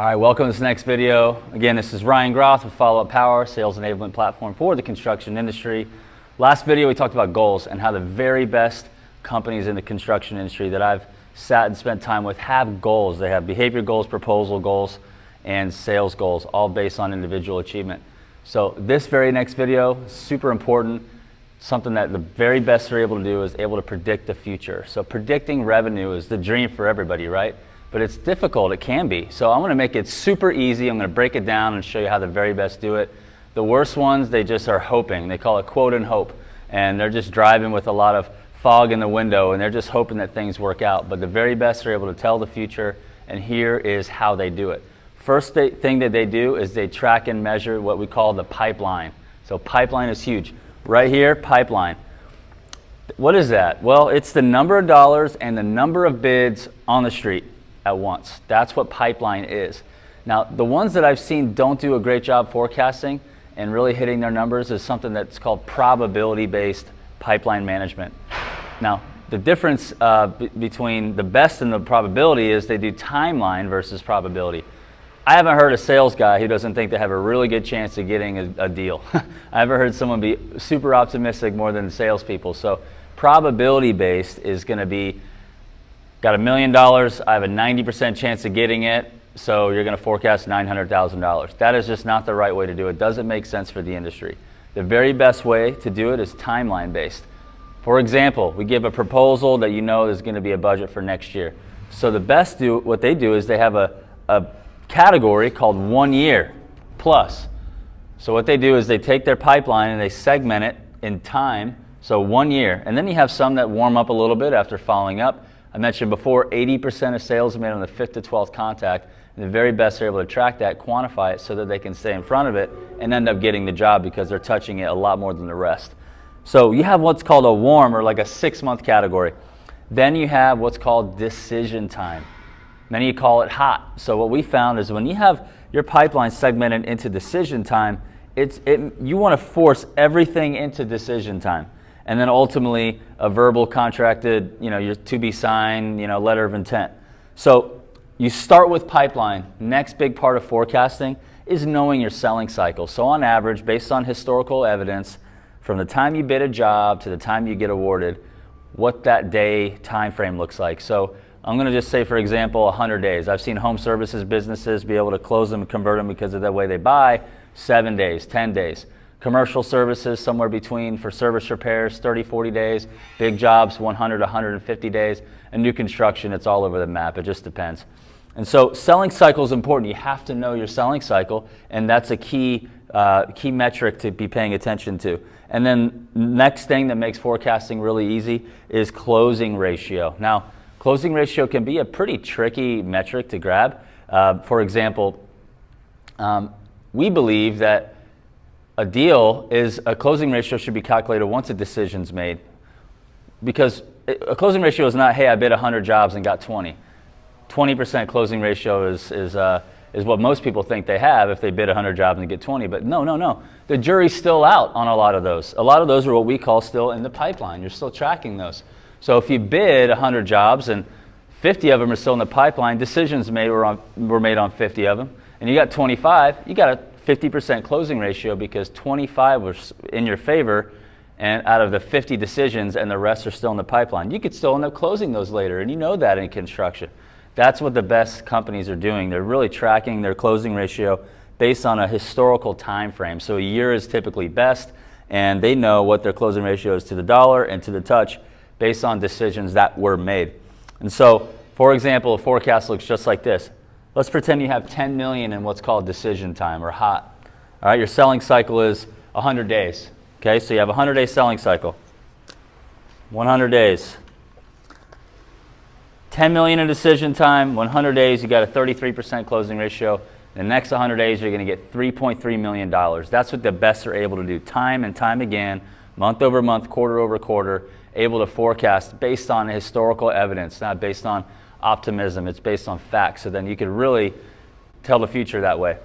All right, welcome to this next video. Again, this is Ryan Groth with Follow Up Power, sales enablement platform for the construction industry. Last video, we talked about goals and how the very best companies in the construction industry that I've sat and spent time with have goals. They have behavior goals, proposal goals, and sales goals, all based on individual achievement. So this very next video, super important. Something that the very best are able to do is able to predict the future. So predicting revenue is the dream for everybody, right? But it's difficult, it can be. So I'm gonna make it super easy. I'm gonna break it down and show you how the very best do it. The worst ones, they just are hoping. They call it quote and hope. And they're just driving with a lot of fog in the window and they're just hoping that things work out. But the very best are able to tell the future, and here is how they do it. First thing that they do is they track and measure what we call the pipeline. So pipeline is huge. Right here, pipeline. What is that? Well, it's the number of dollars and the number of bids on the street at once. That's what pipeline is. Now, the ones that I've seen don't do a great job forecasting and really hitting their numbers is something that's called probability-based pipeline management. Now, the difference between the best and the probability is they do timeline versus probability. I haven't heard a sales guy who doesn't think they have a really good chance of getting a deal. I haven't heard someone be super optimistic more than salespeople. So probability-based is going to be, got $1 million, I have a 90% chance of getting it, so you're going to forecast $900,000. That is just not the right way to do it. It doesn't make sense for the industry. The very best way to do it is timeline-based. For example, we give a proposal that you know there's going to be a budget for next year. So the best what they do is they have a category called 1 year plus. So what they do is they take their pipeline and they segment it in time, so 1 year. And then you have some that warm up a little bit after following up. I mentioned before, 80% of sales are made on the 5th to 12th contact, and the very best are able to track that, quantify it so that they can stay in front of it and end up getting the job because they're touching it a lot more than the rest. So you have what's called a warm or like a 6-month category. Then you have what's called decision time. Many call it hot. So what we found is when you have your pipeline segmented into decision time, you want to force everything into decision time. And then ultimately a verbal contracted, your to be signed, letter of intent. So you start with pipeline. Next big part of forecasting is knowing your selling cycle. So on average, based on historical evidence, from the time you bid a job to the time you get awarded, what that day time frame looks like. So I'm going to just say, for example, 100 days. I've seen home services businesses be able to close them and convert them because of the way they buy, 7 days, 10 days. Commercial services, somewhere between, for service repairs, 30, 40 days. Big jobs, 100, 150 days. And new construction, it's all over the map. It just depends. And so selling cycle is important. You have to know your selling cycle, and that's a key metric to be paying attention to. And then next thing that makes forecasting really easy is closing ratio. Now, closing ratio can be a pretty tricky metric to grab. For example, we believe that a closing ratio should be calculated once a decision's made. Because a closing ratio is not, hey, I bid 100 jobs and got 20. 20% closing ratio is what most people think they have if they bid 100 jobs and get 20. But no. The jury's still out on a lot of those. A lot of those are what we call still in the pipeline. You're still tracking those. So if you bid 100 jobs and 50 of them are still in the pipeline, decisions were made on 50 of them, and you got 25, you got a 50% closing ratio because 25 was in your favor and out of the 50 decisions and the rest are still in the pipeline. You could still end up closing those later, and you know that in construction. That's what the best companies are doing. They're really tracking their closing ratio based on a historical time frame. So a year is typically best, and they know what their closing ratio is to the dollar and to the touch based on decisions that were made. And so, for example, a forecast looks just like this. Let's pretend you have 10 million in what's called decision time or hot. All right, your selling cycle is 100 days. Okay, so you have a 100-day selling cycle. 100 days. 10 million in decision time, 100 days, you got a 33% closing ratio. The next 100 days, you're going to get $3.3 million. That's what the best are able to do time and time again, month over month, quarter over quarter, able to forecast based on historical evidence, not based on optimism. It's based on facts. So then you could really tell the future that way.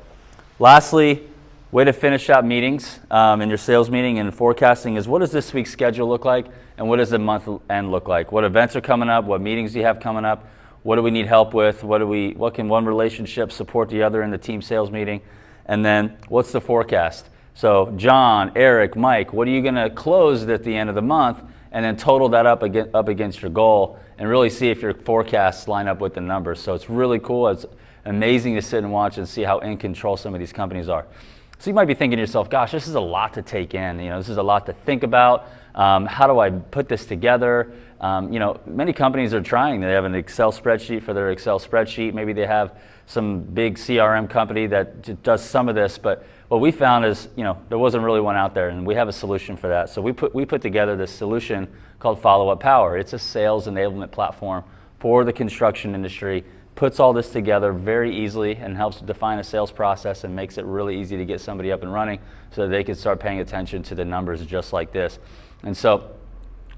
Lastly, way to finish out meetings in your sales meeting and forecasting is, what does this week's schedule look like and what does the month end look like? What events are coming up? What meetings do you have coming up? what do we need help with? What can one relationship support the other in the team sales meeting? And then what's the forecast? So John, Eric, Mike, what are you going to close at the end of the month? And then total that up against your goal and really see if your forecasts line up with the numbers. So it's really cool. It's amazing to sit and watch and see how in control some of these companies are. So you might be thinking to yourself, gosh, this is a lot to take in. This is a lot to think about. How do I put this together? Many companies are trying. They have an Excel spreadsheet for their Excel spreadsheet. Maybe they have some big CRM company that does some of this, but what we found is, there wasn't really one out there, and we have a solution for that. So we put together this solution called Follow Up Power. It's a sales enablement platform for the construction industry. Puts all this together very easily and helps define a sales process and makes it really easy to get somebody up and running so that they can start paying attention to the numbers just like this. And so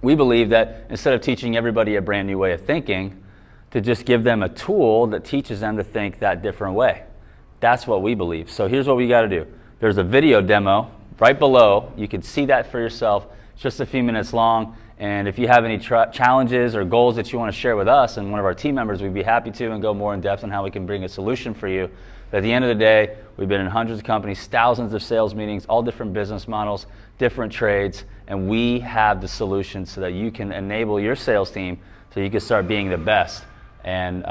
we believe that instead of teaching everybody a brand new way of thinking, to just give them a tool that teaches them to think that different way. That's what we believe. So here's what we got to do. There's a video demo right below. You can see that for yourself. It's just a few minutes long. And if you have any challenges or goals that you want to share with us and one of our team members, we'd be happy to and go more in depth on how we can bring a solution for you. But at the end of the day, we've been in hundreds of companies, thousands of sales meetings, all different business models, different trades, and we have the solution so that you can enable your sales team so you can start being the best and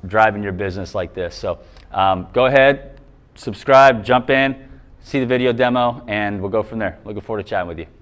driving your business like this. So go ahead, subscribe, jump in, see the video demo, and we'll go from there. Looking forward to chatting with you.